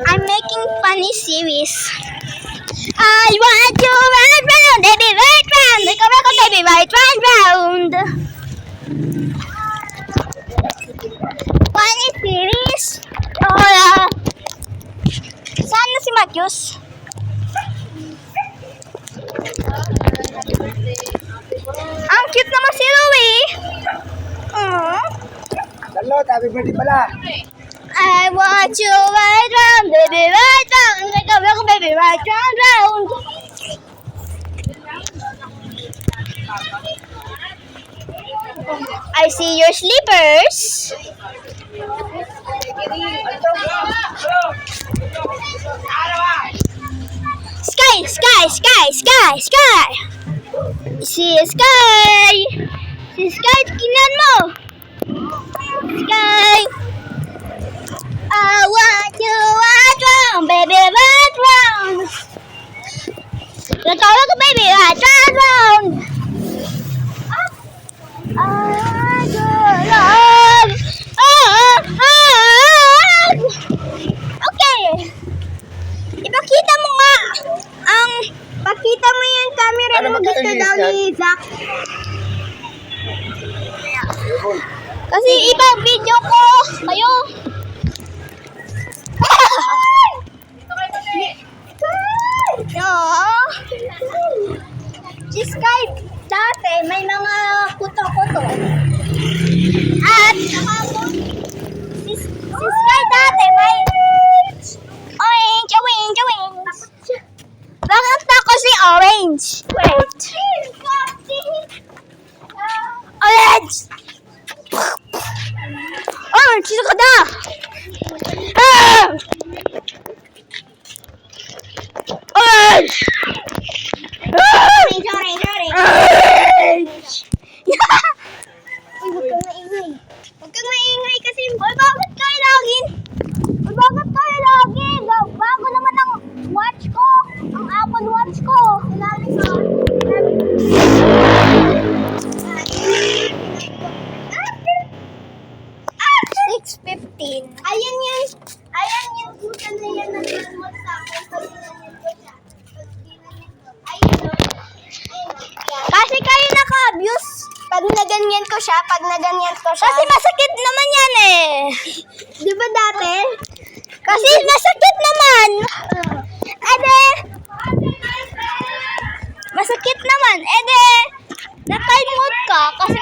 I'm making funny series. I want you right round, baby, right round. Like a record, baby, right round. Funny series. Oh, yeah. Saan na si Matthews? Ang cute naman si Louie. Salot, happy birthday pala. I want you right round, baby, right round. Like a record, baby, right round. I see your slippers. Sky, sky, sky, sky, sky. See sky. See sky, tingnan mo. Sky. I want you right round, baby, right round. Let's go, baby, right round. I love. Okay. Ipakita mo nga. Pakita mo yung camera Ano mo. Gusto magkakalinis daw yan? ni Zach. Kasi ibang video ko. Kayo. Si Sky dati may mga kuto-kuto. At si Sky dati may orange, orange, orange. Bakit na kasi orange? Wait. Orange! Orange! Sino ka na? Orange! Orange! Orange! Huwag kang maingay. Huwag kang maingay kasi bakit kayo lagi? Bakit kayo lagi? Bago naman ang watch ko. Ang Apple Watch ko. 6:15. Ayan yan. Ayan yung puta na yan na nanonood sa akin. Kasi kayo naka-abuse. Pag naganyan ko siya, Kasi masakit naman yan eh. Di ba dati? Kasi masakit naman. Ede. Masakit naman. Ede. Na-time mode ka kasi